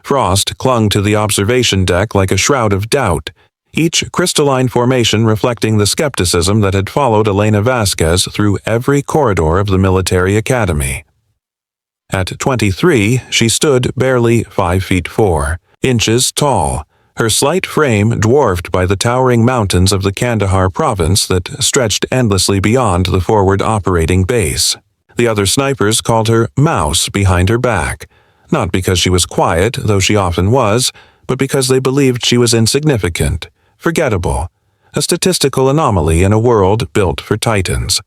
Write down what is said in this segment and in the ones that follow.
Frost clung to the observation deck like a shroud of doubt, each crystalline formation reflecting the skepticism that had followed Elena Vasquez through every corridor of the military academy. At 23, she stood barely 5 feet 4 inches tall, her slight frame dwarfed by the towering mountains of the Kandahar province that stretched endlessly beyond the forward operating base. The other snipers called her Mouse behind her back, not because she was quiet, though she often was, but because they believed she was insignificant, forgettable, a statistical anomaly in a world built for titans.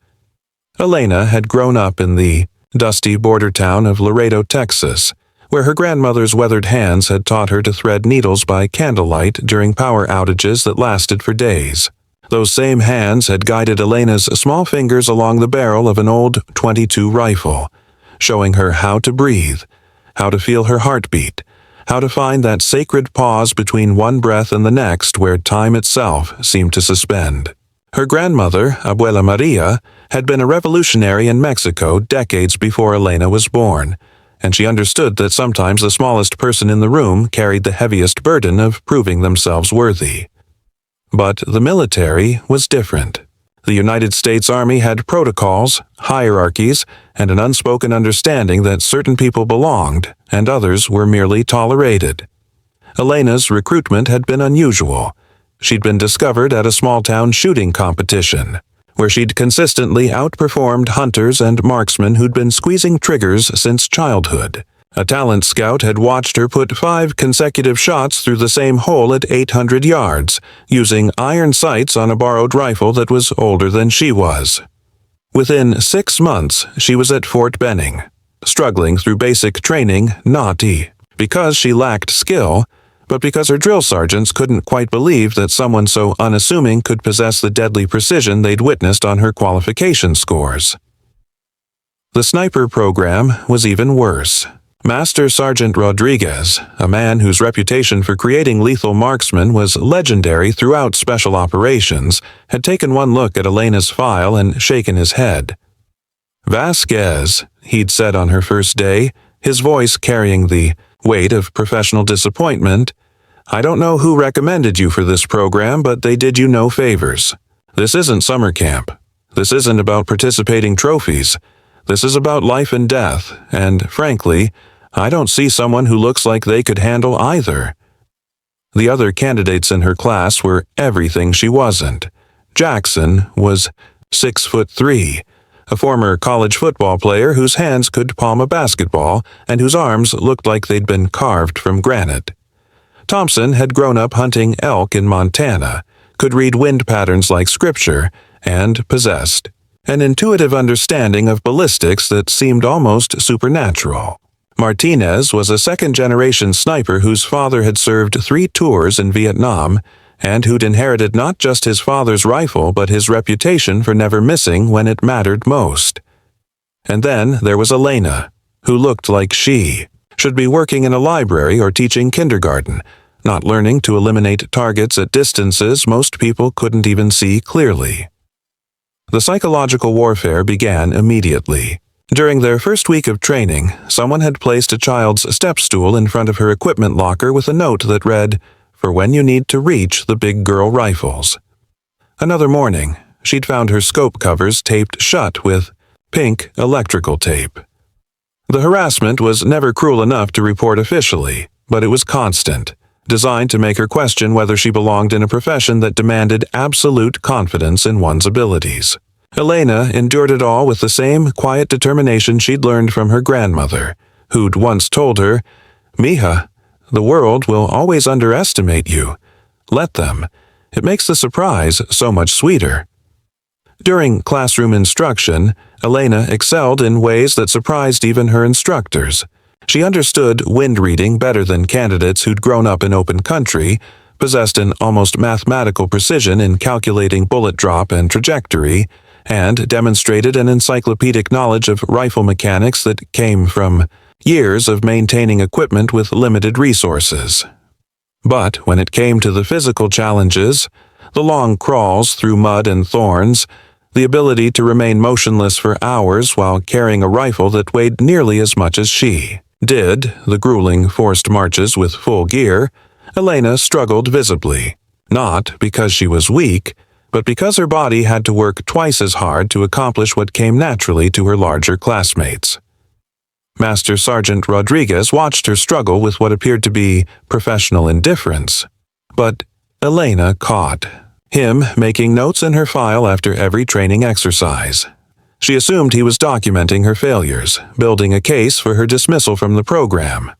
Elena had grown up in the dusty border town of Laredo, Texas, where her grandmother's weathered hands had taught her to thread needles by candlelight during power outages that lasted for days. Those same hands had guided Elena's small fingers along the barrel of an old .22 rifle, showing her how to breathe, how to feel her heartbeat, how to find that sacred pause between one breath and the next where time itself seemed to suspend. Her grandmother, Abuela Maria, had been a revolutionary in Mexico decades before Elena was born, and she understood that sometimes the smallest person in the room carried the heaviest burden of proving themselves worthy. But the military was different. The United States Army had protocols, hierarchies, and an unspoken understanding that certain people belonged and others were merely tolerated. Elena's recruitment had been unusual. She'd been discovered at a small-town shooting competition, where she'd consistently outperformed hunters and marksmen who'd been squeezing triggers since childhood. A talent scout had watched her put 5 consecutive shots through the same hole at 800 yards, using iron sights on a borrowed rifle that was older than she was. Within 6 months, she was at Fort Benning, struggling through basic training, not because she lacked skill, but because her drill sergeants couldn't quite believe that someone so unassuming could possess the deadly precision they'd witnessed on her qualification scores. The sniper program was even worse. Master Sergeant Rodriguez, a man whose reputation for creating lethal marksmen was legendary throughout special operations, had taken one look at Elena's file and shaken his head. "Vasquez," he'd said on her first day, his voice carrying the weight of professional disappointment, "I don't know who recommended you for this program, but they did you no favors. This isn't summer camp. This isn't about participating trophies. This is about life and death, and, frankly, I don't see someone who looks like they could handle either." The other candidates in her class were everything she wasn't. Jackson was 6'3", a former college football player whose hands could palm a basketball and whose arms looked like they'd been carved from granite. Thompson had grown up hunting elk in Montana, could read wind patterns like scripture, and possessed an intuitive understanding of ballistics that seemed almost supernatural. Martinez was a second-generation sniper whose father had served 3 tours in Vietnam and who'd inherited not just his father's rifle but his reputation for never missing when it mattered most. And then there was Elena, who looked like she should be working in a library or teaching kindergarten, not learning to eliminate targets at distances most people couldn't even see clearly. The psychological warfare began immediately. During their first week of training, someone had placed a child's step stool in front of her equipment locker with a note that read, "For when you need to reach the big girl rifles." Another morning, she'd found her scope covers taped shut with pink electrical tape. The harassment was never cruel enough to report officially, but it was constant, designed to make her question whether she belonged in a profession that demanded absolute confidence in one's abilities. Elena endured it all with the same quiet determination she'd learned from her grandmother, who'd once told her, "Mija, the world will always underestimate you. Let them. It makes the surprise so much sweeter." During classroom instruction, Elena excelled in ways that surprised even her instructors. She understood wind reading better than candidates who'd grown up in open country, possessed an almost mathematical precision in calculating bullet drop and trajectory, and demonstrated an encyclopedic knowledge of rifle mechanics that came from years of maintaining equipment with limited resources. But when it came to the physical challenges, the long crawls through mud and thorns, the ability to remain motionless for hours while carrying a rifle that weighed nearly as much as she, Did the grueling forced marches with full gear, Elena struggled visibly, not because she was weak, but because her body had to work twice as hard to accomplish what came naturally to her larger classmates. Master Sergeant Rodriguez watched her struggle with what appeared to be professional indifference, but Elena caught him making notes in her file after every training exercise. She assumed he was documenting her failures, building a case for her dismissal from the program.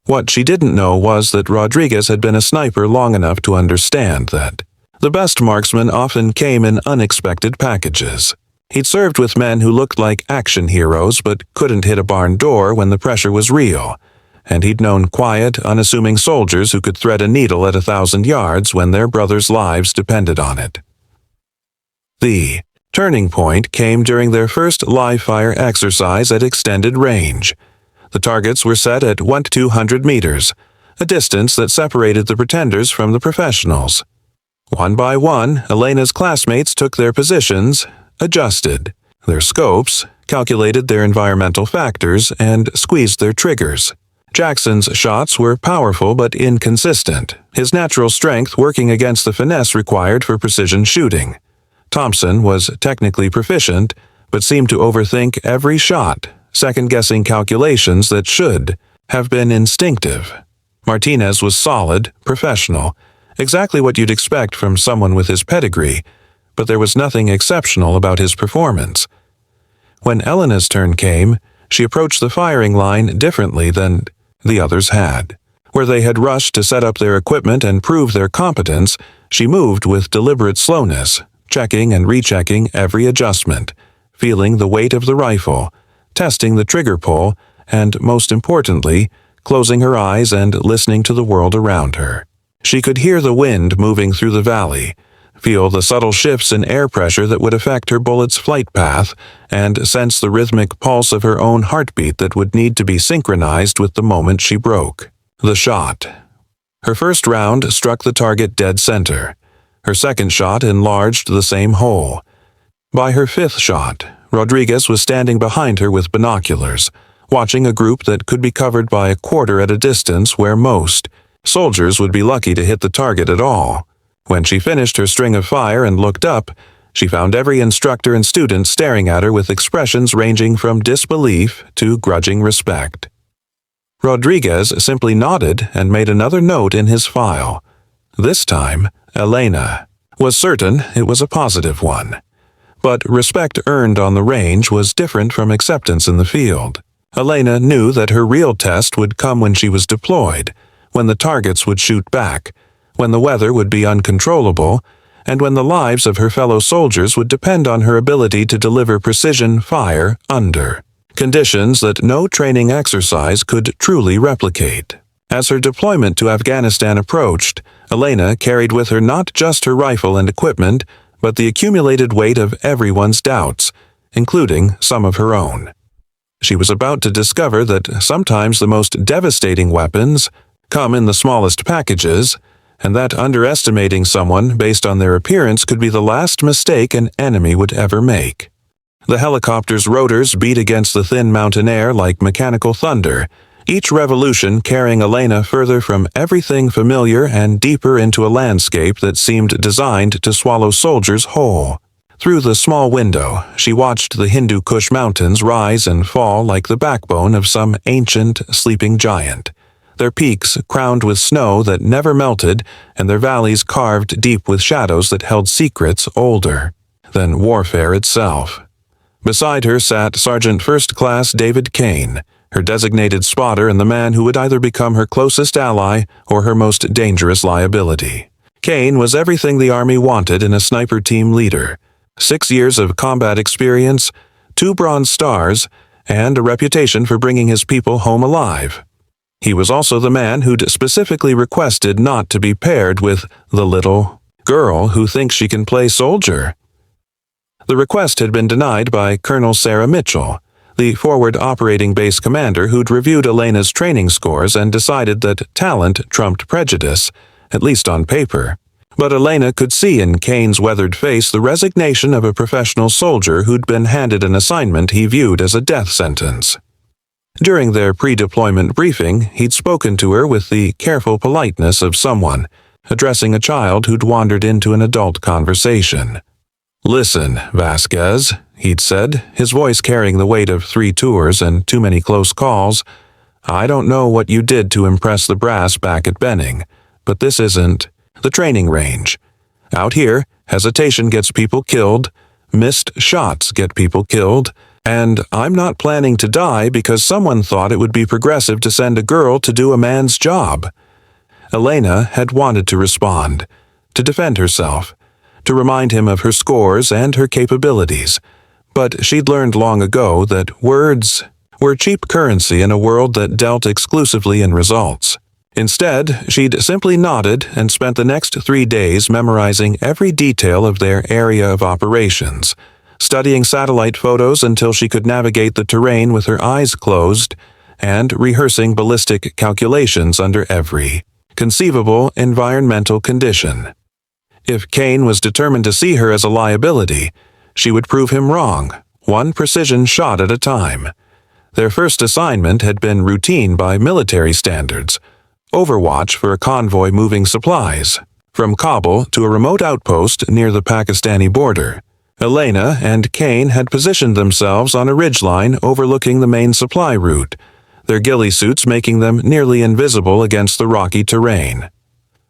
What she didn't know was that Rodriguez had been a sniper long enough to understand that the best marksmen often came in unexpected packages. He'd served with men who looked like action heroes but couldn't hit a barn door when the pressure was real, and he'd known quiet, unassuming soldiers who could thread a needle at 1,000 yards when their brothers' lives depended on it. The turning point came during their first live-fire exercise at extended range. The targets were set at 200 meters, a distance that separated the pretenders from the professionals. One by one, Elena's classmates took their positions, adjusted their scopes, calculated their environmental factors, and squeezed their triggers. Jackson's shots were powerful but inconsistent, his natural strength working against the finesse required for precision shooting. Thompson was technically proficient, but seemed to overthink every shot, second-guessing calculations that should have been instinctive. Martinez was solid, professional, exactly what you'd expect from someone with his pedigree, but there was nothing exceptional about his performance. When Elena's turn came, she approached the firing line differently than the others had. Where they had rushed to set up their equipment and prove their competence, she moved with deliberate slowness, checking and rechecking every adjustment, feeling the weight of the rifle, testing the trigger pull, and, most importantly, closing her eyes and listening to the world around her. She could hear the wind moving through the valley, feel the subtle shifts in air pressure that would affect her bullet's flight path, and sense the rhythmic pulse of her own heartbeat that would need to be synchronized with the moment she broke. The shot. Her first round struck the target dead center. Her second shot enlarged the same hole. By her fifth shot, Rodriguez was standing behind her with binoculars, watching a group that could be covered by a quarter at a distance where most soldiers would be lucky to hit the target at all. When she finished her string of fire and looked up, she found every instructor and student staring at her with expressions ranging from disbelief to grudging respect. Rodriguez simply nodded and made another note in his file. This time, Elena was certain it was a positive one. But respect earned on the range was different from acceptance in the field. Elena knew that her real test would come when she was deployed, when the targets would shoot back, when the weather would be uncontrollable, and when the lives of her fellow soldiers would depend on her ability to deliver precision fire under conditions that no training exercise could truly replicate. As her deployment to Afghanistan approached, Elena carried with her not just her rifle and equipment, but the accumulated weight of everyone's doubts, including some of her own. She was about to discover that sometimes the most devastating weapons come in the smallest packages, and that underestimating someone based on their appearance could be the last mistake an enemy would ever make. The helicopter's rotors beat against the thin mountain air like mechanical thunder, each revolution carrying Elena further from everything familiar and deeper into a landscape that seemed designed to swallow soldiers whole. Through the small window, she watched the Hindu Kush mountains rise and fall like the backbone of some ancient, sleeping giant, their peaks crowned with snow that never melted and their valleys carved deep with shadows that held secrets older than warfare itself. Beside her sat Sergeant First Class David Kane, her designated spotter and the man who would either become her closest ally or her most dangerous liability. Kane was everything the Army wanted in a sniper team leader: 6 years of combat experience, 2 Bronze Stars, and a reputation for bringing his people home alive. He was also the man who'd specifically requested not to be paired with the little girl who thinks she can play soldier. The request had been denied by Colonel Sarah Mitchell, the forward operating base commander who'd reviewed Elena's training scores and decided that talent trumped prejudice, at least on paper. But Elena could see in Kane's weathered face the resignation of a professional soldier who'd been handed an assignment he viewed as a death sentence. During their pre-deployment briefing, he'd spoken to her with the careful politeness of someone addressing a child who'd wandered into an adult conversation. "Listen, Vasquez," he'd said, his voice carrying the weight of 3 tours and too many close calls. "I don't know what you did to impress the brass back at Benning, but this isn't the training range. Out here, hesitation gets people killed, missed shots get people killed, and I'm not planning to die because someone thought it would be progressive to send a girl to do a man's job." Elena had wanted to respond, to defend herself, to remind him of her scores and her capabilities, but she'd learned long ago that words were cheap currency in a world that dealt exclusively in results. Instead, she'd simply nodded and spent the next 3 days memorizing every detail of their area of operations, studying satellite photos until she could navigate the terrain with her eyes closed, and rehearsing ballistic calculations under every conceivable environmental condition. If Kane was determined to see her as a liability, she would prove him wrong, one precision shot at a time. Their first assignment had been routine by military standards, overwatch for a convoy moving supplies, from Kabul to a remote outpost near the Pakistani border. Elena and Kane had positioned themselves on a ridgeline overlooking the main supply route, their ghillie suits making them nearly invisible against the rocky terrain.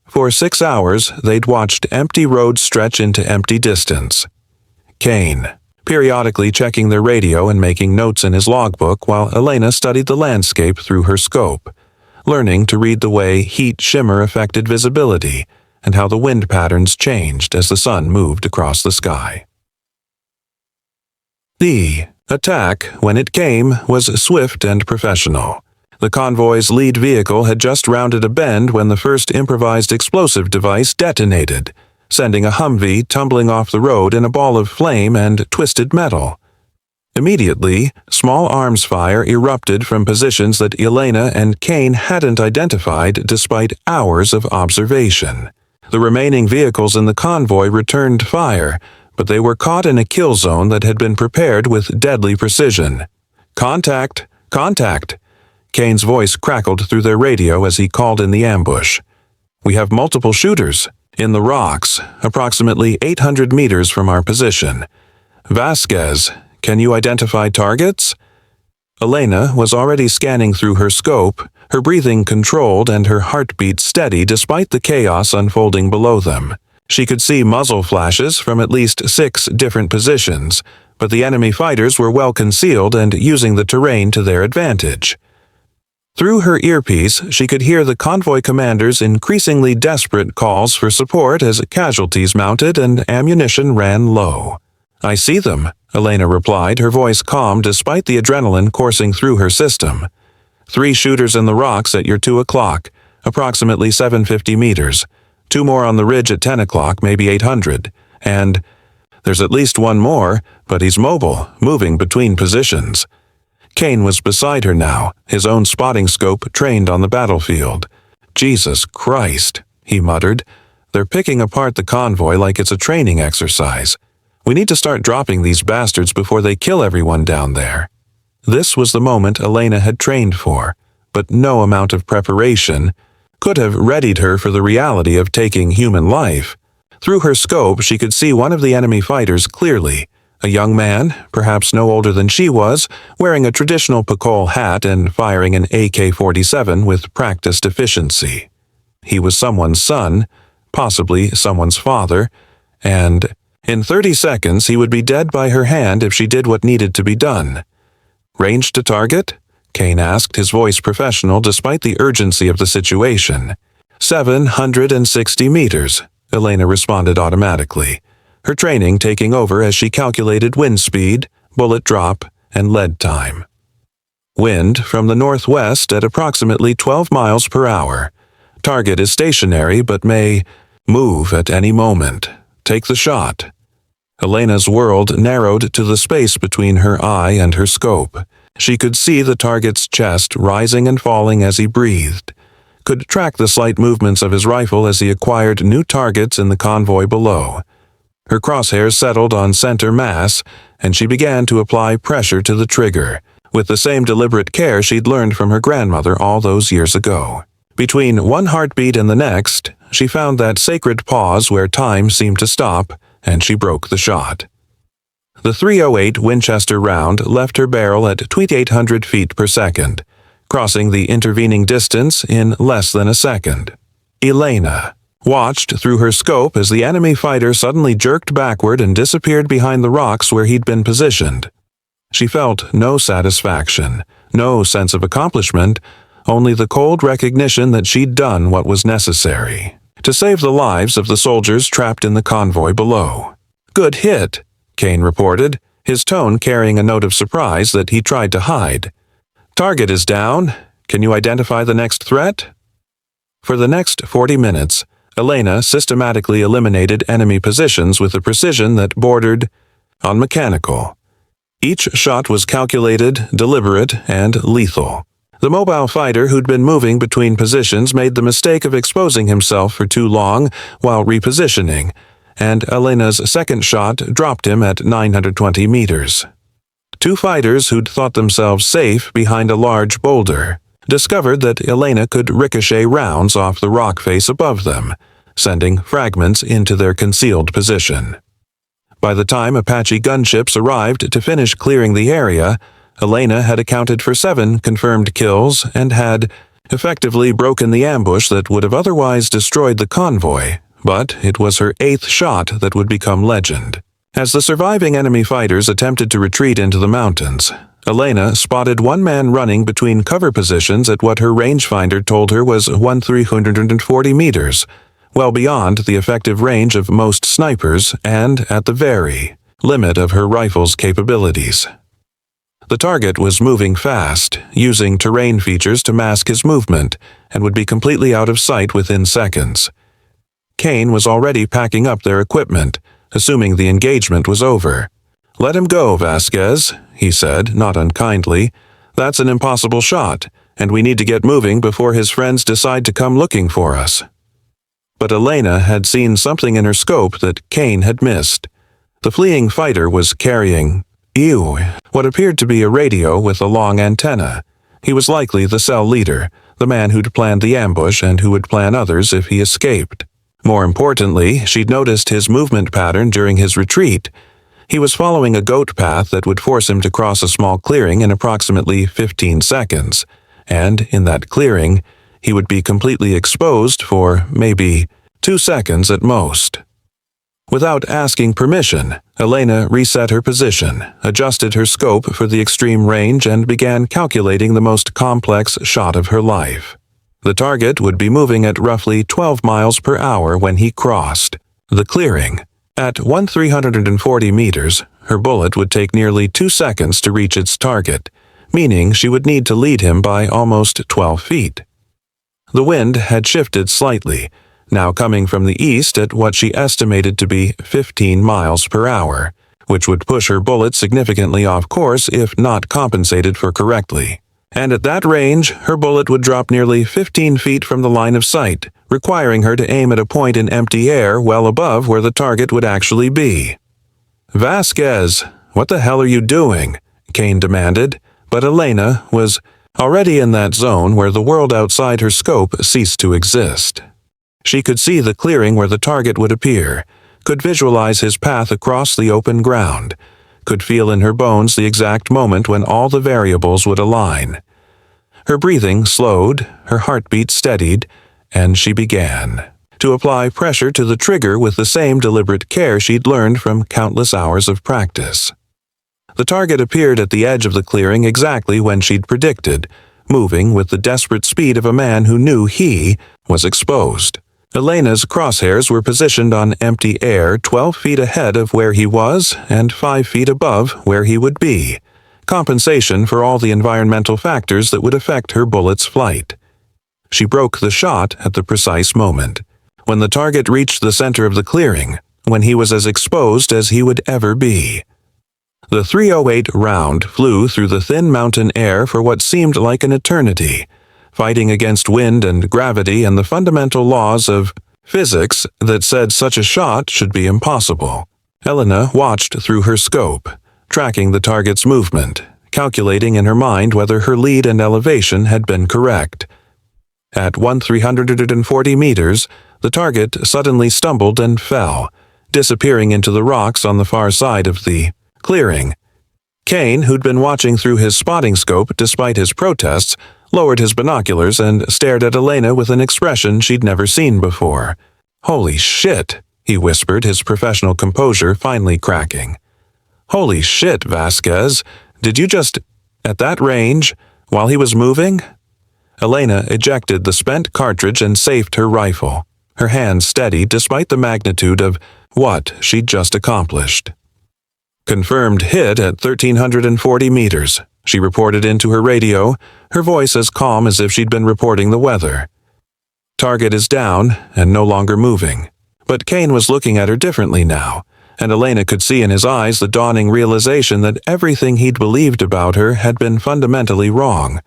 For 6 hours, they'd watched empty roads stretch into empty distance. Kane, periodically checking their radio and making notes in his logbook while Elena studied the landscape through her scope, learning to read the way heat shimmer affected visibility and how the wind patterns changed as the sun moved across the sky. The attack, when it came, was swift and professional. The convoy's lead vehicle had just rounded a bend when the first improvised explosive device detonated, sending a Humvee tumbling off the road in a ball of flame and twisted metal. Immediately, small arms fire erupted from positions that Elena and Kane hadn't identified despite hours of observation. The remaining vehicles in the convoy returned fire, but they were caught in a kill zone that had been prepared with deadly precision. "Contact! Contact!" Kane's voice crackled through their radio as he called in the ambush. "We have multiple shooters in the rocks, approximately 800 meters from our position. Vasquez, can you identify targets?" Elena was already scanning through her scope, her breathing controlled and her heartbeat steady despite the chaos unfolding below them. She could see muzzle flashes from at least 6 different positions, but the enemy fighters were well concealed and using the terrain to their advantage. Through her earpiece, she could hear the convoy commander's increasingly desperate calls for support as casualties mounted and ammunition ran low. "I see them," Elena replied, her voice calm despite the adrenaline coursing through her system. "3 shooters in the rocks at your 2 o'clock, approximately 750 meters. 2 more on the ridge at 10 o'clock, maybe 800. And there's at least 1 more, but he's mobile, moving between positions." Kane was beside her now, his own spotting scope trained on the battlefield. "Jesus Christ," he muttered. "They're picking apart the convoy like it's a training exercise. We need to start dropping these bastards before they kill everyone down there." This was the moment Elena had trained for, but no amount of preparation could have readied her for the reality of taking human life. Through her scope, she could see one of the enemy fighters clearly, a young man, perhaps no older than she was, wearing a traditional Pacol hat and firing an AK-47 with practiced efficiency. He was someone's son, possibly someone's father, and in 30 seconds he would be dead by her hand if she did what needed to be done. "Range to target?" Kane asked, his voice professional despite the urgency of the situation. 760 meters, Elena responded automatically, her training taking over as she calculated wind speed, bullet drop, and lead time. Wind from the northwest at approximately 12 miles per hour. Target is stationary but may move at any moment. Take the shot. Elena's world narrowed to the space between her eye and her scope. She could see the target's chest rising and falling as he breathed, could track the slight movements of his rifle as he acquired new targets in the convoy below. Her crosshairs settled on center mass, and she began to apply pressure to the trigger, with the same deliberate care she'd learned from her grandmother all those years ago. Between one heartbeat and the next, she found that sacred pause where time seemed to stop, and she broke the shot. The .308 Winchester round left her barrel at 2,800 feet per second, crossing the intervening distance in less than a second. Elena watched through her scope as the enemy fighter suddenly jerked backward and disappeared behind the rocks where he'd been positioned. She felt no satisfaction, no sense of accomplishment, only the cold recognition that she'd done what was necessary to save the lives of the soldiers trapped in the convoy below. "Good hit," Kane reported, his tone carrying a note of surprise that he tried to hide. "Target is down. Can you identify the next threat?" For the next 40 minutes, Elena systematically eliminated enemy positions with a precision that bordered on mechanical. Each shot was calculated, deliberate, and lethal. The mobile fighter who'd been moving between positions made the mistake of exposing himself for too long while repositioning, and Elena's second shot dropped him at 920 meters. Two fighters who'd thought themselves safe behind a large boulder discovered that Elena could ricochet rounds off the rock face above them, sending fragments into their concealed position. By the time Apache gunships arrived to finish clearing the area, Elena had accounted for 7 confirmed kills and had effectively broken the ambush that would have otherwise destroyed the convoy, but it was her 8th shot that would become legend. As the surviving enemy fighters attempted to retreat into the mountains, Elena spotted one man running between cover positions at what her rangefinder told her was 1,340 meters, well beyond the effective range of most snipers and at the very limit of her rifle's capabilities. The target was moving fast, using terrain features to mask his movement, and would be completely out of sight within seconds. Kane was already packing up their equipment, assuming the engagement was over. "Let him go, Vasquez," he said, not unkindly. "That's an impossible shot, and we need to get moving before his friends decide to come looking for us." But Elena had seen something in her scope that Kane had missed. The fleeing fighter was carrying what appeared to be a radio with a long antenna. He was likely the cell leader, the man who'd planned the ambush and who would plan others if he escaped. More importantly, she'd noticed his movement pattern during his retreat. He was following a goat path that would force him to cross a small clearing in approximately 15 seconds, and in that clearing, he would be completely exposed for maybe 2 seconds at most. Without asking permission, Elena reset her position, adjusted her scope for the extreme range, and began calculating the most complex shot of her life. The target would be moving at roughly 12 miles per hour when he crossed the clearing. At 1,340 meters, her bullet would take nearly 2 seconds to reach its target, meaning she would need to lead him by almost 12 feet. The wind had shifted slightly, now coming from the east at what she estimated to be 15 miles per hour, which would push her bullet significantly off course if not compensated for correctly. And at that range, her bullet would drop nearly 15 feet from the line of sight, requiring her to aim at a point in empty air well above where the target would actually be. "Vasquez, what the hell are you doing?" Kane demanded, but Elena was already in that zone where the world outside her scope ceased to exist. She could see the clearing where the target would appear, could visualize his path across the open ground, could feel in her bones the exact moment when all the variables would align. Her breathing slowed, her heartbeat steadied, and she began to apply pressure to the trigger with the same deliberate care she'd learned from countless hours of practice. The target appeared at the edge of the clearing exactly when she'd predicted, moving with the desperate speed of a man who knew he was exposed. Elena's crosshairs were positioned on empty air 12 feet ahead of where he was and 5 feet above where he would be, compensation for all the environmental factors that would affect her bullet's flight. She broke the shot at the precise moment, when the target reached the center of the clearing, when he was as exposed as he would ever be. The .308 round flew through the thin mountain air for what seemed like an eternity, fighting against wind and gravity and the fundamental laws of physics that said such a shot should be impossible. Elena watched through her scope, tracking the target's movement, calculating in her mind whether her lead and elevation had been correct. At 1,340 meters, the target suddenly stumbled and fell, disappearing into the rocks on the far side of the clearing. Kane, who'd been watching through his spotting scope despite his protests, lowered his binoculars and stared at Elena with an expression she'd never seen before. "Holy shit," he whispered, his professional composure finally cracking. "Holy shit, Vasquez. Did you just... at that range, while he was moving?" Elena ejected the spent cartridge and safed her rifle, her hand steady despite the magnitude of what she'd just accomplished. "Confirmed hit at 1,340 meters," she reported into her radio, her voice as calm as if she'd been reporting the weather. "Target is down and no longer moving." But Kane was looking at her differently now, and Elena could see in his eyes the dawning realization that everything he'd believed about her had been fundamentally wrong.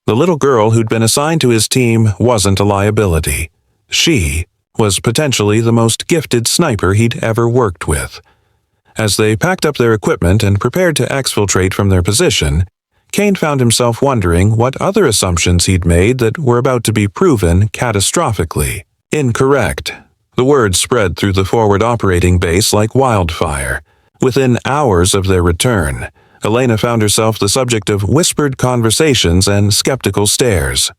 The little girl who'd been assigned to his team wasn't a liability. She was potentially the most gifted sniper he'd ever worked with. As they packed up their equipment and prepared to exfiltrate from their position, Kane found himself wondering what other assumptions he'd made that were about to be proven catastrophically incorrect. The word spread through the forward operating base like wildfire. Within hours of their return, Elena found herself the subject of whispered conversations and skeptical stares.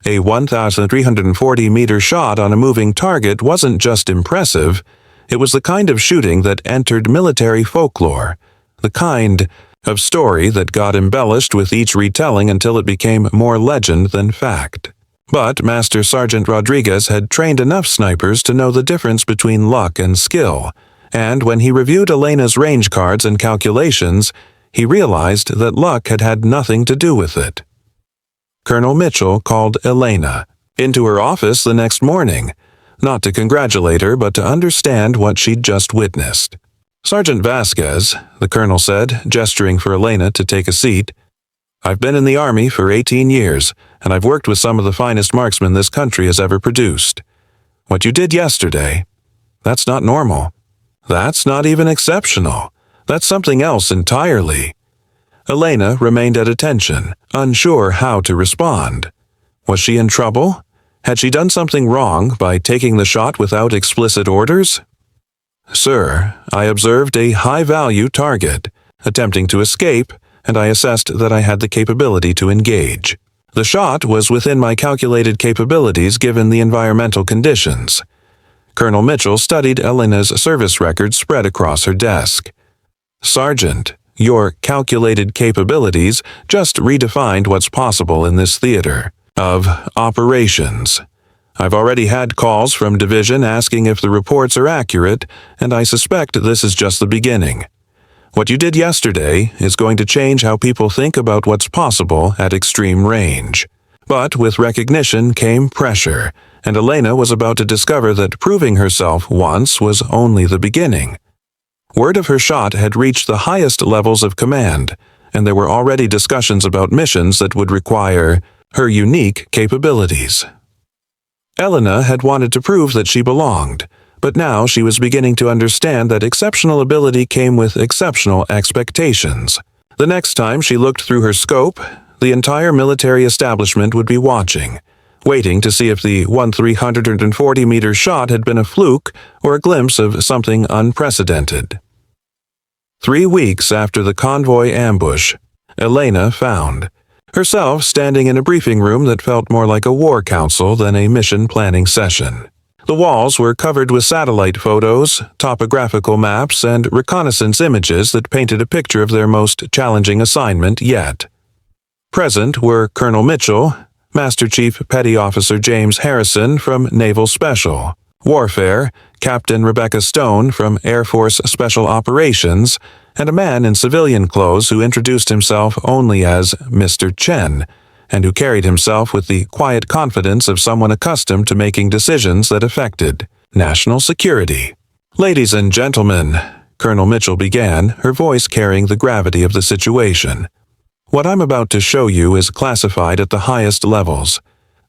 A 1,340-meter shot on a moving target wasn't just impressive, it was the kind of shooting that entered military folklore, the kind of story that got embellished with each retelling until it became more legend than fact. But Master Sergeant Rodriguez had trained enough snipers to know the difference between luck and skill, and when he reviewed Elena's range cards and calculations, he realized that luck had had nothing to do with it. Colonel Mitchell called Elena into her office the next morning, not to congratulate her but to understand what she'd just witnessed. "Sergeant Vasquez," the colonel said, gesturing for Elena to take a seat, "I've been in the Army for 18 years, and I've worked with some of the finest marksmen this country has ever produced. What you did yesterday, that's not normal. That's not even exceptional. That's something else entirely." Elena remained at attention, unsure how to respond. Was she in trouble? Had she done something wrong by taking the shot without explicit orders? "Sir, I observed a high-value target, attempting to escape, and I assessed that I had the capability to engage. The shot was within my calculated capabilities given the environmental conditions." Colonel Mitchell studied Elena's service records spread across her desk. "Sergeant, your calculated capabilities just redefined what's possible in this theater of operations. I've already had calls from Division asking if the reports are accurate, and I suspect this is just the beginning. What you did yesterday is going to change how people think about what's possible at extreme range." But with recognition came pressure, and Elena was about to discover that proving herself once was only the beginning. Word of her shot had reached the highest levels of command, and there were already discussions about missions that would require her unique capabilities. Elena had wanted to prove that she belonged, but now she was beginning to understand that exceptional ability came with exceptional expectations. The next time she looked through her scope, the entire military establishment would be watching, waiting to see if the 1,340-meter shot had been a fluke or a glimpse of something unprecedented. 3 weeks after the convoy ambush, Elena found herself standing in a briefing room that felt more like a war council than a mission planning session. The walls were covered with satellite photos, topographical maps, and reconnaissance images that painted a picture of their most challenging assignment yet. Present were Colonel Mitchell, Master Chief Petty Officer James Harrison from Naval Special Warfare, Captain Rebecca Stone from Air Force Special Operations, and a man in civilian clothes who introduced himself only as Mr. Chen, and who carried himself with the quiet confidence of someone accustomed to making decisions that affected national security. "Ladies and gentlemen," Colonel Mitchell began, her voice carrying the gravity of the situation. "What I'm about to show you is classified at the highest levels.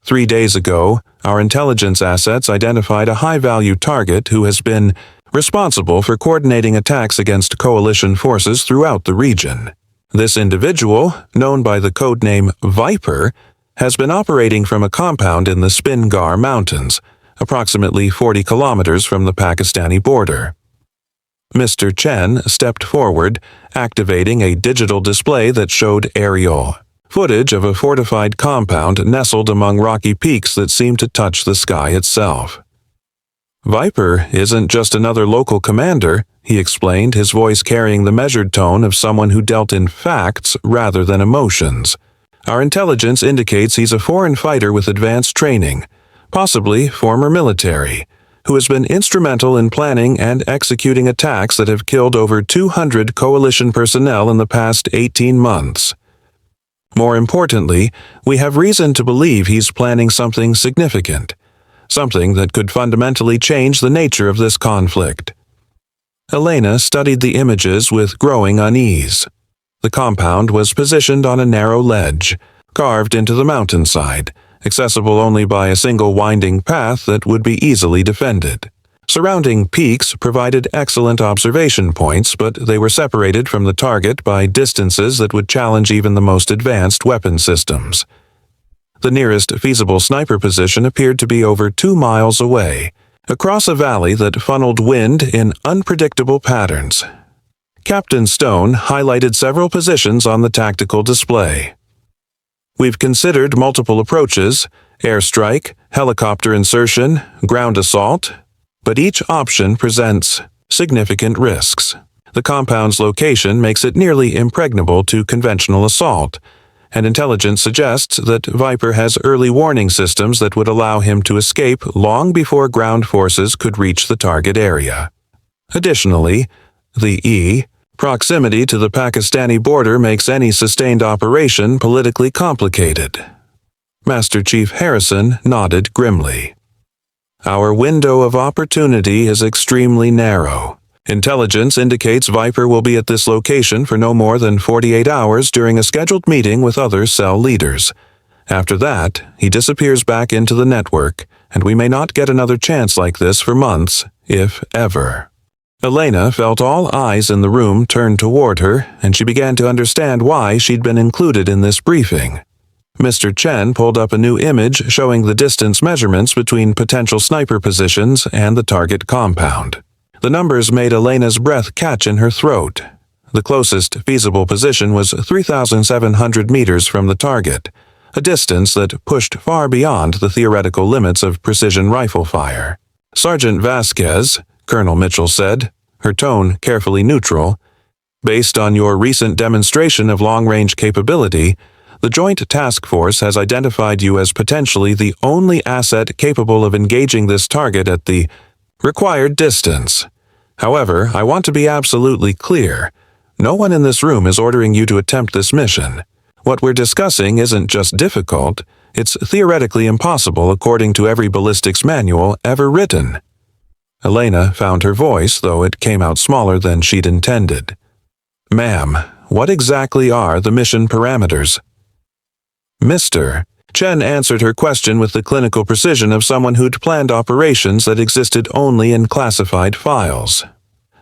3 days ago, our intelligence assets identified a high-value target who has been responsible for coordinating attacks against coalition forces throughout the region. This individual, known by the codename Viper, has been operating from a compound in the Spingar Mountains, approximately 40 kilometers from the Pakistani border. Mr. Chen stepped forward, activating a digital display that showed aerial footage of a fortified compound nestled among rocky peaks that seemed to touch the sky itself. Viper isn't just another local commander, he explained, his voice carrying the measured tone of someone who dealt in facts rather than emotions. Our intelligence indicates he's a foreign fighter with advanced training, possibly former military, who has been instrumental in planning and executing attacks that have killed over 200 coalition personnel in the past 18 months. More importantly, we have reason to believe he's planning something significant, something that could fundamentally change the nature of this conflict. Elena studied the images with growing unease. The compound was positioned on a narrow ledge, carved into the mountainside, accessible only by a single winding path that would be easily defended. Surrounding peaks provided excellent observation points, but they were separated from the target by distances that would challenge even the most advanced weapon systems. The nearest feasible sniper position appeared to be over 2 miles away, across a valley that funneled wind in unpredictable patterns. Captain Stone highlighted several positions on the tactical display. We've considered multiple approaches: airstrike, helicopter insertion, ground assault, but each option presents significant risks. The compound's location makes it nearly impregnable to conventional assault, and intelligence suggests that Viper has early warning systems that would allow him to escape long before ground forces could reach the target area. Additionally, the proximity to the Pakistani border makes any sustained operation politically complicated. Master Chief Harrison nodded grimly. Our window of opportunity is extremely narrow. Intelligence indicates Viper will be at this location for no more than 48 hours during a scheduled meeting with other cell leaders. After that, he disappears back into the network, and we may not get another chance like this for months, if ever. Elena felt all eyes in the room turn toward her, and she began to understand why she'd been included in this briefing. Mr. Chen pulled up a new image showing the distance measurements between potential sniper positions and the target compound. The numbers made Elena's breath catch in her throat. The closest feasible position was 3,700 meters from the target, a distance that pushed far beyond the theoretical limits of precision rifle fire. Sergeant Vasquez, Colonel Mitchell said, her tone carefully neutral, based on your recent demonstration of long-range capability, the Joint Task Force has identified you as potentially the only asset capable of engaging this target at the required distance. However, I want to be absolutely clear. No one in this room is ordering you to attempt this mission. What we're discussing isn't just difficult, it's theoretically impossible according to every ballistics manual ever written. Elena found her voice, though it came out smaller than she'd intended. Ma'am, what exactly are the mission parameters? Mr. Chen answered her question with the clinical precision of someone who'd planned operations that existed only in classified files.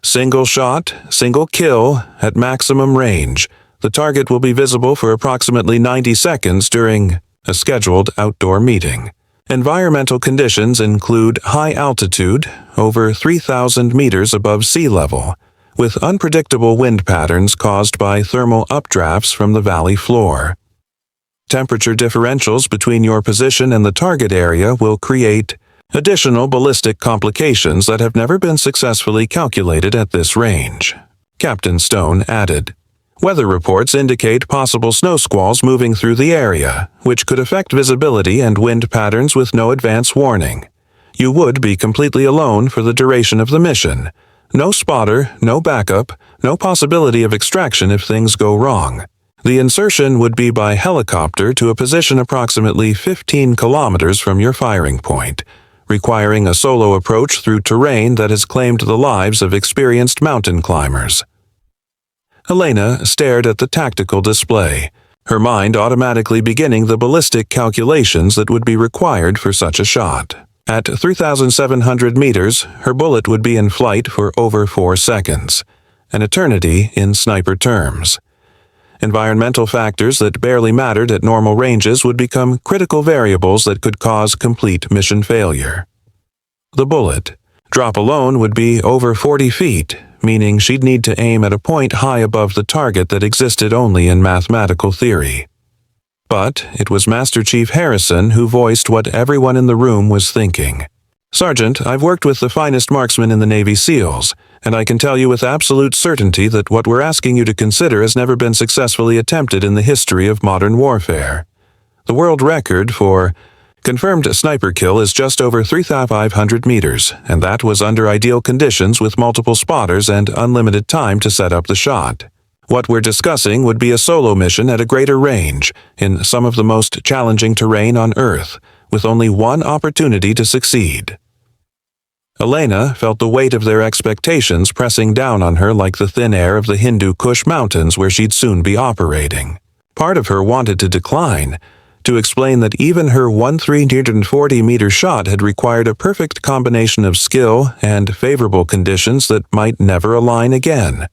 Single shot, single kill, at maximum range. The target will be visible for approximately 90 seconds during a scheduled outdoor meeting. Environmental conditions include high altitude, over 3,000 meters above sea level, with unpredictable wind patterns caused by thermal updrafts from the valley floor. Temperature differentials between your position and the target area will create additional ballistic complications that have never been successfully calculated at this range, Captain Stone added. Weather reports indicate possible snow squalls moving through the area, which could affect visibility and wind patterns with no advance warning. You would be completely alone for the duration of the mission. No spotter, no backup, no possibility of extraction if things go wrong. The insertion would be by helicopter to a position approximately 15 kilometers from your firing point, requiring a solo approach through terrain that has claimed the lives of experienced mountain climbers. Elena stared at the tactical display, her mind automatically beginning the ballistic calculations that would be required for such a shot. At 3,700 meters, her bullet would be in flight for over 4 seconds, an eternity in sniper terms. Environmental factors that barely mattered at normal ranges would become critical variables that could cause complete mission failure. The bullet. Drop alone would be over 40 feet, meaning she'd need to aim at a point high above the target that existed only in mathematical theory. But it was Master Chief Harrison who voiced what everyone in the room was thinking. "Sergeant, I've worked with the finest marksmen in the Navy SEALs, and I can tell you with absolute certainty that what we're asking you to consider has never been successfully attempted in the history of modern warfare. The world record for confirmed sniper kill is just over 3,500 meters, and that was under ideal conditions with multiple spotters and unlimited time to set up the shot. What we're discussing would be a solo mission at a greater range, in some of the most challenging terrain on Earth, with only one opportunity to succeed." Elena felt the weight of their expectations pressing down on her like the thin air of the Hindu Kush mountains where she'd soon be operating. Part of her wanted to decline, to explain that even her 340-meter shot had required a perfect combination of skill and favorable conditions that might never align again.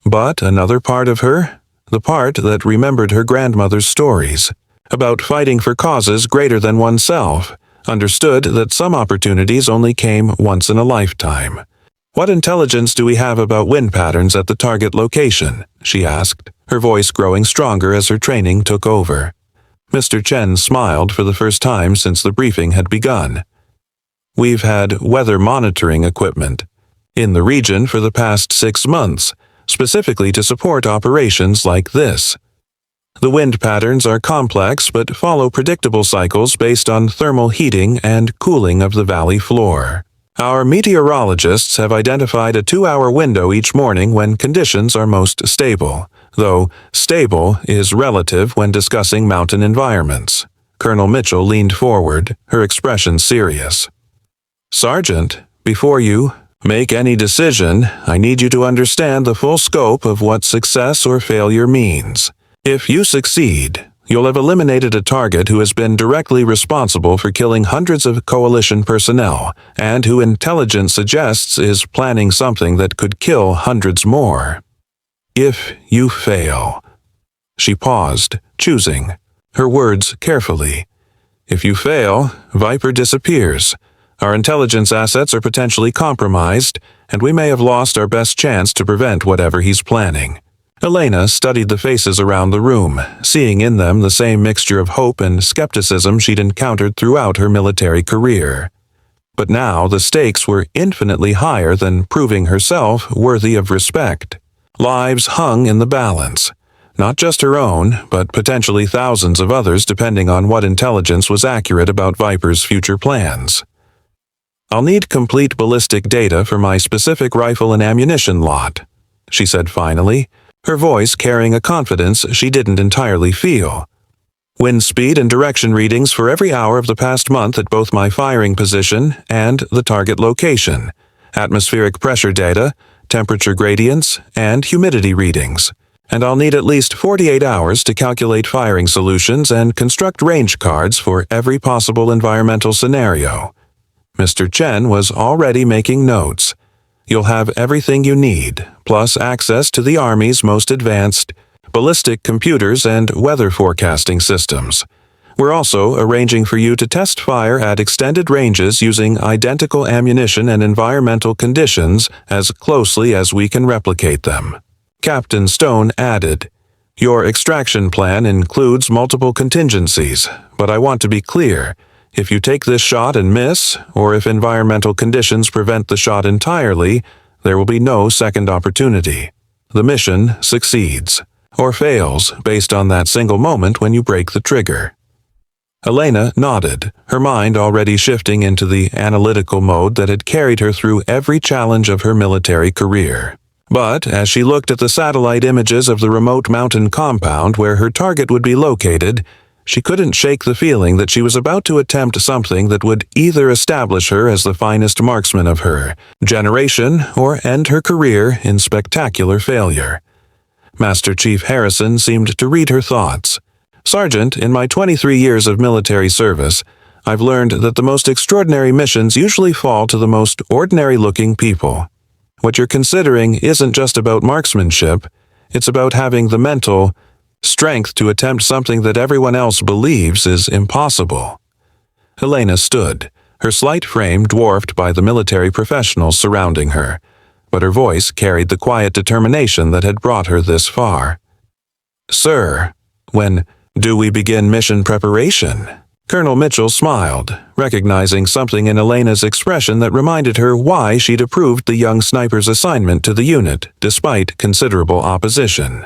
But another part of her, the part that remembered her grandmother's stories, about fighting for causes greater than oneself, understood that some opportunities only came once in a lifetime. "What intelligence do we have about wind patterns at the target location?" she asked, her voice growing stronger as her training took over. Mr. Chen smiled for the first time since the briefing had begun. "We've had weather monitoring equipment in the region for the past 6 months, specifically to support operations like this. The wind patterns are complex but follow predictable cycles based on thermal heating and cooling of the valley floor. Our meteorologists have identified a 2-hour window each morning when conditions are most stable, though stable is relative when discussing mountain environments." Colonel Mitchell leaned forward, her expression serious. "Sergeant, before you make any decision, I need you to understand the full scope of what success or failure means. If you succeed, you'll have eliminated a target who has been directly responsible for killing hundreds of coalition personnel, and who intelligence suggests is planning something that could kill hundreds more. If you fail—" She paused, choosing her words carefully. "If you fail, Viper disappears. Our intelligence assets are potentially compromised, and we may have lost our best chance to prevent whatever he's planning." Elena studied the faces around the room, seeing in them the same mixture of hope and skepticism she'd encountered throughout her military career. But now the stakes were infinitely higher than proving herself worthy of respect. Lives hung in the balance, not just her own, but potentially thousands of others depending on what intelligence was accurate about Viper's future plans. "I'll need complete ballistic data for my specific rifle and ammunition lot," she said finally, her voice carrying a confidence she didn't entirely feel. "Wind speed and direction readings for every hour of the past month at both my firing position and the target location, atmospheric pressure data, temperature gradients, and humidity readings. And I'll need at least 48 hours to calculate firing solutions and construct range cards for every possible environmental scenario." Mr. Chen was already making notes. "You'll have everything you need, plus access to the Army's most advanced ballistic computers and weather forecasting systems. We're also arranging for you to test fire at extended ranges using identical ammunition and environmental conditions as closely as we can replicate them." Captain Stone added, "Your extraction plan includes multiple contingencies, but I want to be clear. If you take this shot and miss, or if environmental conditions prevent the shot entirely, there will be no second opportunity. The mission succeeds, or fails based on that single moment when you break the trigger." Elena nodded, her mind already shifting into the analytical mode that had carried her through every challenge of her military career. But as she looked at the satellite images of the remote mountain compound where her target would be located, she couldn't shake the feeling that she was about to attempt something that would either establish her as the finest marksman of her generation or end her career in spectacular failure. Master Chief Harrison seemed to read her thoughts. "Sergeant, in my 23 years of military service, I've learned that the most extraordinary missions usually fall to the most ordinary-looking people. What you're considering isn't just about marksmanship, It's about having the mental strength to attempt something that everyone else believes is impossible. Elena stood, her slight frame dwarfed by the military professionals surrounding her, but her voice carried the quiet determination that had brought her this far. "Sir, when do we begin mission preparation?" Colonel Mitchell smiled, recognizing something in Elena's expression that reminded her why she'd approved the young sniper's assignment to the unit, despite considerable opposition.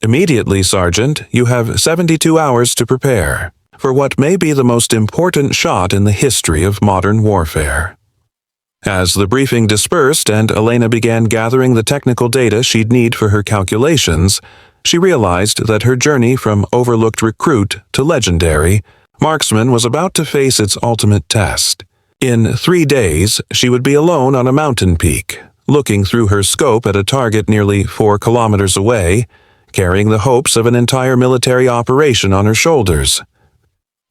"Immediately, Sergeant. You have 72 hours to prepare for what may be the most important shot in the history of modern warfare." As the briefing dispersed and Elena began gathering the technical data she'd need for her calculations, she realized that her journey from overlooked recruit to legendary marksman was about to face its ultimate test. In 3 days, she would be alone on a mountain peak, looking through her scope at a target nearly 4 kilometers away, carrying the hopes of an entire military operation on her shoulders.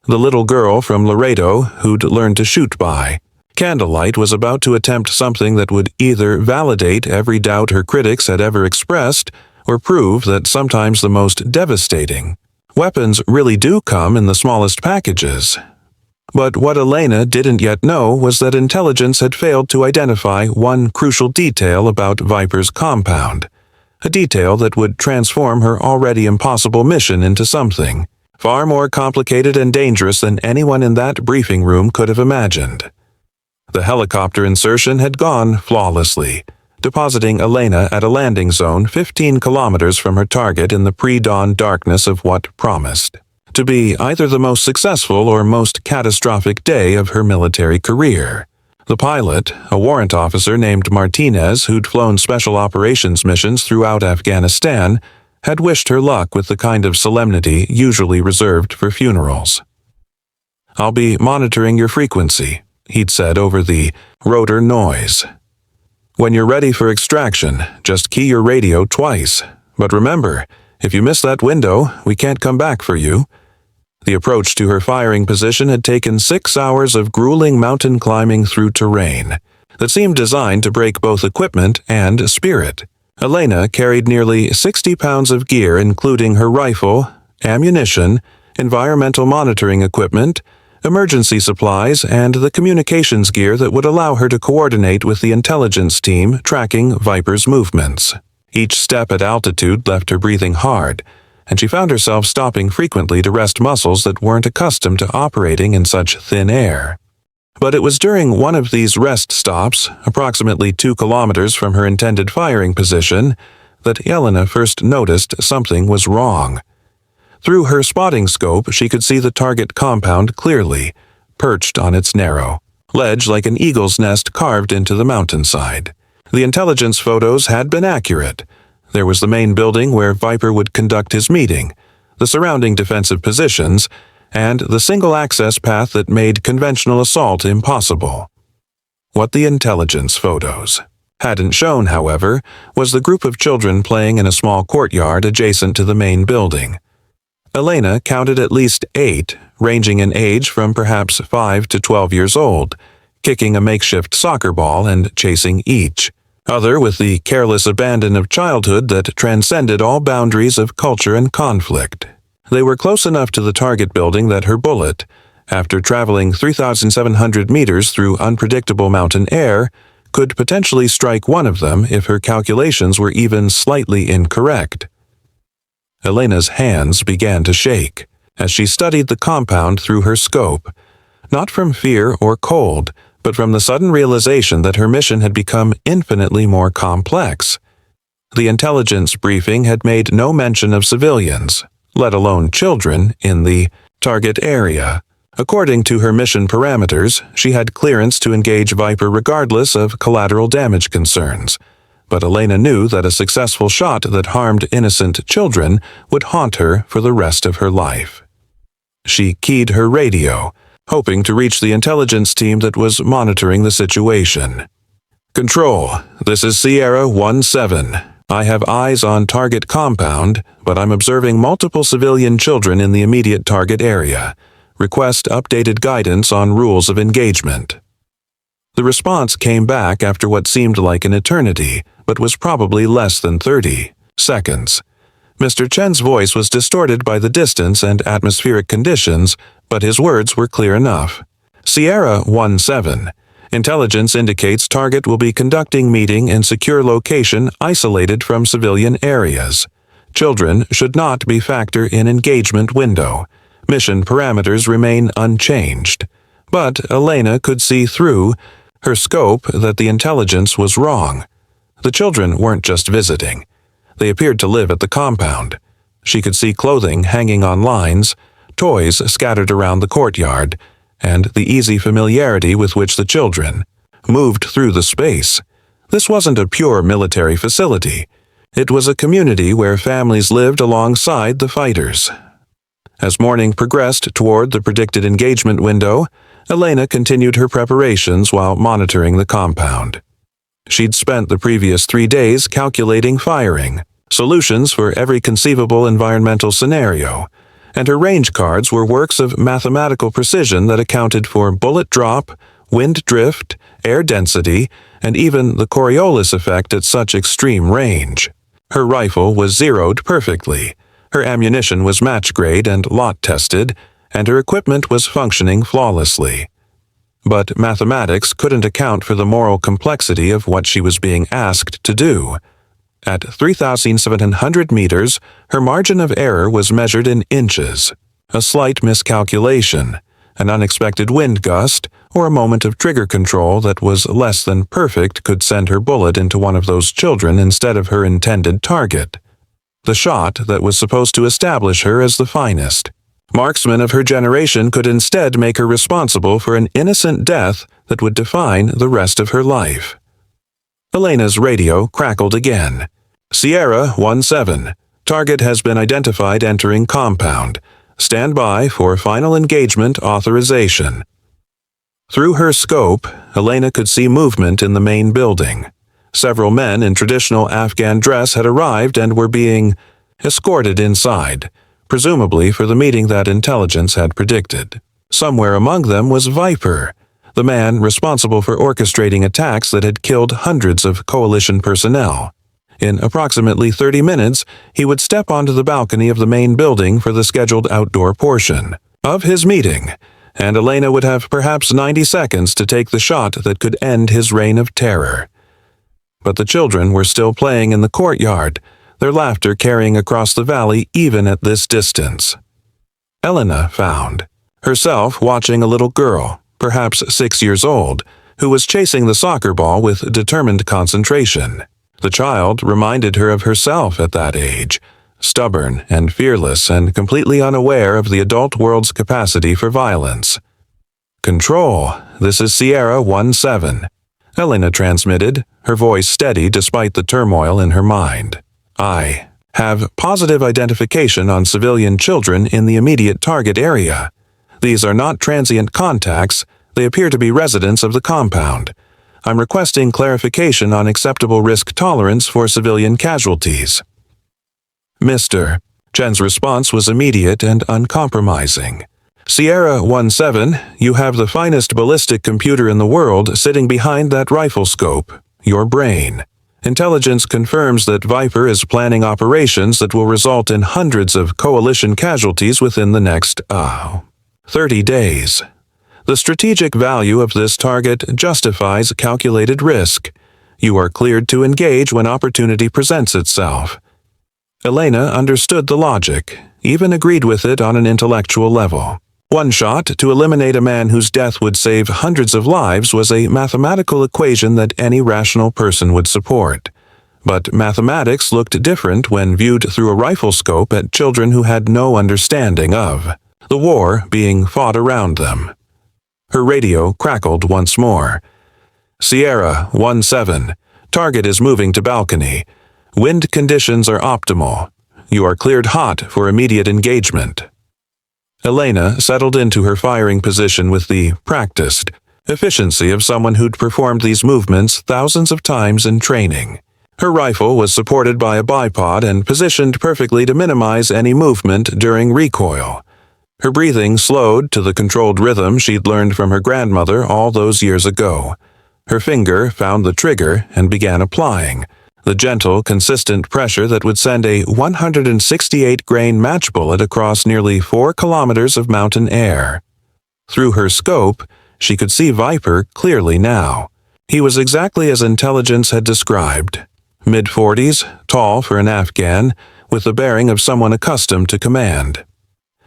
The little girl from Laredo who'd learned to shoot by candlelight was about to attempt something that would either validate every doubt her critics had ever expressed or prove that sometimes the most devastating weapons really do come in the smallest packages. But what Elena didn't yet know was that intelligence had failed to identify one crucial detail about Viper's compound, a detail that would transform her already impossible mission into something far more complicated and dangerous than anyone in that briefing room could have imagined. The helicopter insertion had gone flawlessly, depositing Elena at a landing zone 15 kilometers from her target in the pre-dawn darkness of what promised to be either the most successful or most catastrophic day of her military career. The pilot, a warrant officer named Martinez who'd flown special operations missions throughout Afghanistan, had wished her luck with the kind of solemnity usually reserved for funerals. "I'll be monitoring your frequency," he'd said over the rotor noise. "When you're ready for extraction, just key your radio twice. But remember, if you miss that window, we can't come back for you." The approach to her firing position had taken 6 hours of grueling mountain climbing through terrain that seemed designed to break both equipment and spirit. Elena carried nearly 60 pounds of gear, including her rifle, ammunition, environmental monitoring equipment, emergency supplies, and the communications gear that would allow her to coordinate with the intelligence team tracking Viper's movements. Each step at altitude left her breathing hard, and she found herself stopping frequently to rest muscles that weren't accustomed to operating in such thin air. But it was during one of these rest stops, approximately 2 kilometers from her intended firing position, that Elena first noticed something was wrong. Through her spotting scope, she could see the target compound clearly, perched on its narrow ledge like an eagle's nest carved into the mountainside. The intelligence photos had been accurate. There was the main building where Viper would conduct his meeting, the surrounding defensive positions, and the single access path that made conventional assault impossible. What the intelligence photos hadn't shown, however, was the group of children playing in a small courtyard adjacent to the main building. Elena counted at least 8, ranging in age from perhaps 5 to 12 years old, kicking a makeshift soccer ball and chasing each other with the careless abandon of childhood that transcended all boundaries of culture and conflict. They were close enough to the target building that her bullet, after traveling 3,700 meters through unpredictable mountain air, could potentially strike one of them if her calculations were even slightly incorrect. Elena's hands began to shake as she studied the compound through her scope, not from fear or cold, but from the sudden realization that her mission had become infinitely more complex. The intelligence briefing had made no mention of civilians, let alone children, in the target area. According to her mission parameters, she had clearance to engage Viper regardless of collateral damage concerns. But Elena knew that a successful shot that harmed innocent children would haunt her for the rest of her life. She keyed her radio, hoping to reach the intelligence team that was monitoring the situation. "Control, this is Sierra 1-7. I have eyes on target compound, but I'm observing multiple civilian children in the immediate target area. Request updated guidance on rules of engagement." The response came back after what seemed like an eternity, but was probably less than 30. seconds. Mr. Chen's voice was distorted by the distance and atmospheric conditions, but his words were clear enough. Sierra 1-7. Intelligence indicates target will be conducting meeting in secure location isolated from civilian areas. Children should not be factor in engagement window. Mission parameters remain unchanged. But Elena could see through her scope that the intelligence was wrong. The children weren't just visiting. They appeared to live at the compound. She could see clothing hanging on lines, toys scattered around the courtyard, and the easy familiarity with which the children moved through the space. This wasn't a pure military facility. It was a community where families lived alongside the fighters. As morning progressed toward the predicted engagement window, Elena continued her preparations while monitoring the compound. She'd spent the previous 3 days calculating firing, solutions for every conceivable environmental scenario, and her range cards were works of mathematical precision that accounted for bullet drop, wind drift, air density, and even the Coriolis effect at such extreme range. Her rifle was zeroed perfectly, her ammunition was match-grade and lot-tested, and her equipment was functioning flawlessly. But mathematics couldn't account for the moral complexity of what she was being asked to do. At 3,700 meters, her margin of error was measured in inches. A slight miscalculation, an unexpected wind gust, or a moment of trigger control that was less than perfect could send her bullet into one of those children instead of her intended target. The shot that was supposed to establish her as the finest. Marksman of her generation could instead make her responsible for an innocent death that would define the rest of her life. Elena's radio crackled again. Sierra 1-7. Target has been identified entering compound. Stand by for final engagement authorization. Through her scope, Elena could see movement in the main building. Several men in traditional Afghan dress had arrived and were being escorted inside, presumably for the meeting that intelligence had predicted. Somewhere among them was Viper, the man responsible for orchestrating attacks that had killed hundreds of coalition personnel. In approximately 30 minutes, he would step onto the balcony of the main building for the scheduled outdoor portion of his meeting, and Elena would have perhaps 90 seconds to take the shot that could end his reign of terror. But the children were still playing in the courtyard, their laughter carrying across the valley even at this distance. Elena found herself watching a little girl, perhaps 6 years old, who was chasing the soccer ball with determined concentration. The child reminded her of herself at that age, stubborn and fearless and completely unaware of the adult world's capacity for violence. "Control, this is Sierra 1-7. Elena transmitted, her voice steady despite the turmoil in her mind. "I have positive identification on civilian children in the immediate target area. These are not transient contacts, they appear to be residents of the compound. I'm requesting clarification on acceptable risk tolerance for civilian casualties." "Mr." Chen's response was immediate and uncompromising. "Sierra 1-7, you have the finest ballistic computer in the world sitting behind that rifle scope, your brain. Intelligence confirms that Viper is planning operations that will result in hundreds of coalition casualties within the next 30 days. The strategic value of this target justifies calculated risk. You are cleared to engage when opportunity presents itself." Elena understood the logic, even agreed with it on an intellectual level. One shot to eliminate a man whose death would save hundreds of lives was a mathematical equation that any rational person would support. But mathematics looked different when viewed through a rifle scope at children who had no understanding of the war being fought around them. Her radio crackled once more. "Sierra 1-7, target is moving to balcony. Wind conditions are optimal. You are cleared hot for immediate engagement." Elena settled into her firing position with the practiced efficiency of someone who'd performed these movements thousands of times in training. Her rifle was supported by a bipod and positioned perfectly to minimize any movement during recoil. Her breathing slowed to the controlled rhythm she'd learned from her grandmother all those years ago. Her finger found the trigger and began applying, The gentle, consistent pressure that would send a 168-grain match bullet across nearly 4 kilometers of mountain air. Through her scope, she could see Viper clearly now. He was exactly as intelligence had described. Mid-40s, tall for an Afghan, with the bearing of someone accustomed to command.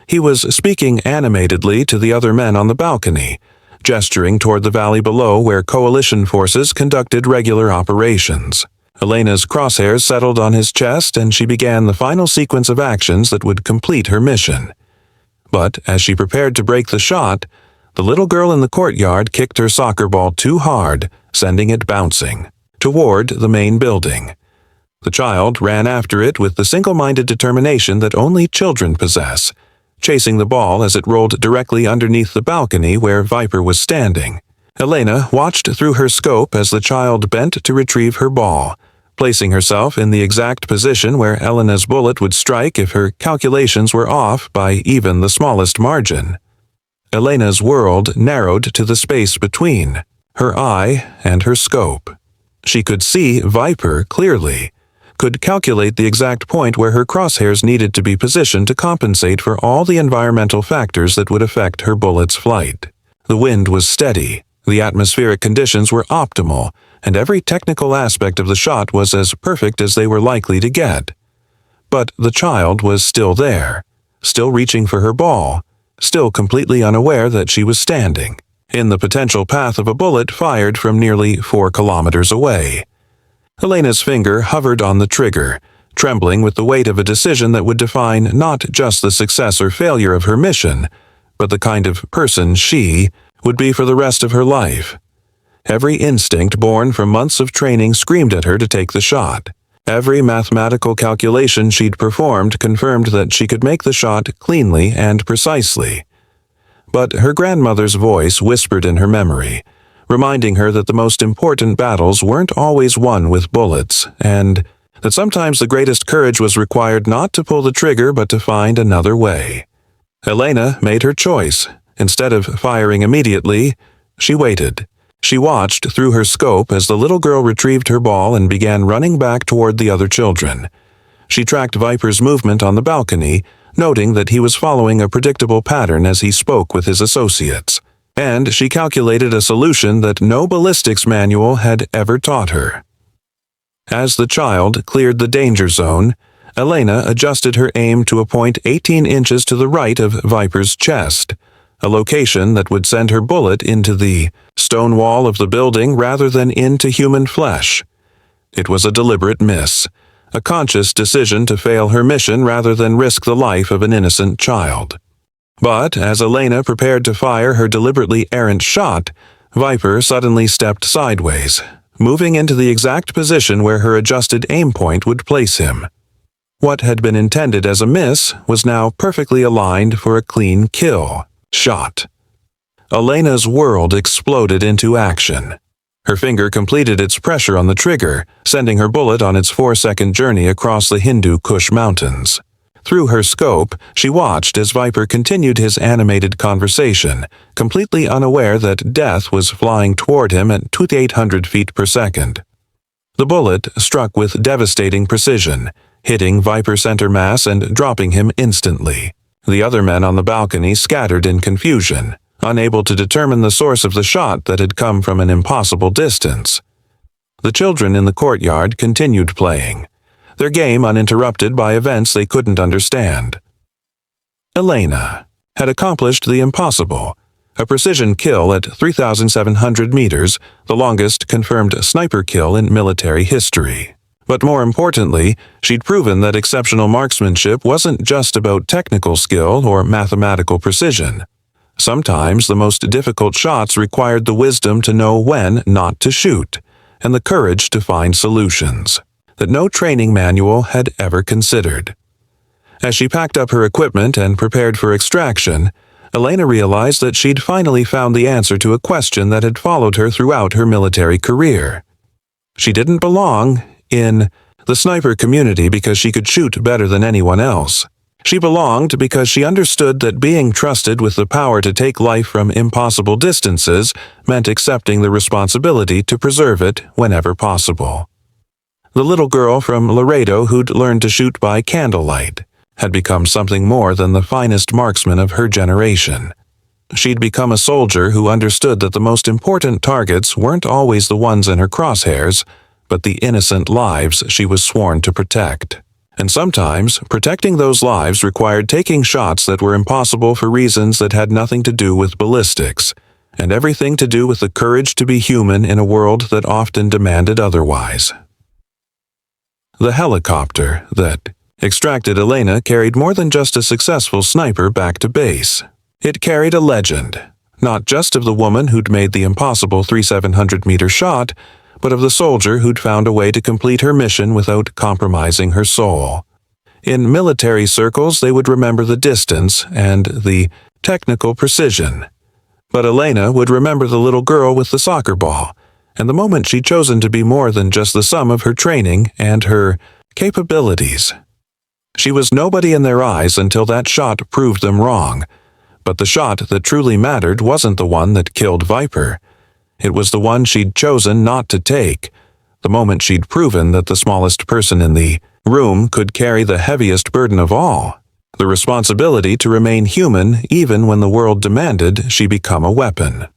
He was speaking animatedly to the other men on the balcony, gesturing toward the valley below where coalition forces conducted regular operations. Elena's crosshairs settled on his chest, and she began the final sequence of actions that would complete her mission. But as she prepared to break the shot, the little girl in the courtyard kicked her soccer ball too hard, sending it bouncing toward the main building. The child ran after it with the single-minded determination that only children possess, chasing the ball as it rolled directly underneath the balcony where Viper was standing. Elena watched through her scope as the child bent to retrieve her ball, placing herself in the exact position where Elena's bullet would strike if her calculations were off by even the smallest margin. Elena's world narrowed to the space between her eye and her scope. She could see Viper clearly, could calculate the exact point where her crosshairs needed to be positioned to compensate for all the environmental factors that would affect her bullet's flight. The wind was steady, the atmospheric conditions were optimal, and every technical aspect of the shot was as perfect as they were likely to get. But the child was still there, still reaching for her ball, still completely unaware that she was standing in the potential path of a bullet fired from nearly 4 kilometers away. Elena's finger hovered on the trigger, trembling with the weight of a decision that would define not just the success or failure of her mission, but the kind of person she would be for the rest of her life. Every instinct born from months of training screamed at her to take the shot. Every mathematical calculation she'd performed confirmed that she could make the shot cleanly and precisely. But her grandmother's voice whispered in her memory, reminding her that the most important battles weren't always won with bullets, and that sometimes the greatest courage was required not to pull the trigger but to find another way. Elena made her choice. Instead of firing immediately, she waited. She watched through her scope as the little girl retrieved her ball and began running back toward the other children. She tracked Viper's movement on the balcony, noting that he was following a predictable pattern as he spoke with his associates. And she calculated a solution that no ballistics manual had ever taught her. As the child cleared the danger zone, Elena adjusted her aim to a point 18 inches to the right of Viper's chest, a location that would send her bullet into the stone wall of the building rather than into human flesh. It was a deliberate miss, a conscious decision to fail her mission rather than risk the life of an innocent child. But as Elena prepared to fire her deliberately errant shot, Viper suddenly stepped sideways, moving into the exact position where her adjusted aim point would place him. What had been intended as a miss was now perfectly aligned for a clean kill shot. Elena's world exploded into action. Her finger completed its pressure on the trigger, sending her bullet on its 4-second journey across the Hindu Kush Mountains. Through her scope, she watched as Viper continued his animated conversation, completely unaware that death was flying toward him at 2,800 feet per second. The bullet struck with devastating precision, hitting Viper's center mass and dropping him instantly. The other men on the balcony scattered in confusion, unable to determine the source of the shot that had come from an impossible distance. The children in the courtyard continued playing, their game uninterrupted by events they couldn't understand. Elena had accomplished the impossible, a precision kill at 3,700 meters, the longest confirmed sniper kill in military history. But more importantly, she'd proven that exceptional marksmanship wasn't just about technical skill or mathematical precision. Sometimes the most difficult shots required the wisdom to know when not to shoot, and the courage to find solutions that no training manual had ever considered. As she packed up her equipment and prepared for extraction, Elena realized that she'd finally found the answer to a question that had followed her throughout her military career. She didn't belong in the sniper community because she could shoot better than anyone else. She belonged because she understood that being trusted with the power to take life from impossible distances meant accepting the responsibility to preserve it whenever possible. The little girl from Laredo who'd learned to shoot by candlelight had become something more than the finest marksman of her generation. She'd become a soldier who understood that the most important targets weren't always the ones in her crosshairs, but the innocent lives she was sworn to protect. And sometimes, protecting those lives required taking shots that were impossible for reasons that had nothing to do with ballistics, and everything to do with the courage to be human in a world that often demanded otherwise. The helicopter that extracted Elena carried more than just a successful sniper back to base. It carried a legend, not just of the woman who'd made the impossible 3,700-meter shot, but of the soldier who'd found a way to complete her mission without compromising her soul. In military circles, they would remember the distance and the technical precision. But Elena would remember the little girl with the soccer ball, and the moment she'd chosen to be more than just the sum of her training and her capabilities. She was nobody in their eyes until that shot proved them wrong. But the shot that truly mattered wasn't the one that killed Viper. It was the one she'd chosen not to take, the moment she'd proven that the smallest person in the room could carry the heaviest burden of all, the responsibility to remain human even when the world demanded she become a weapon.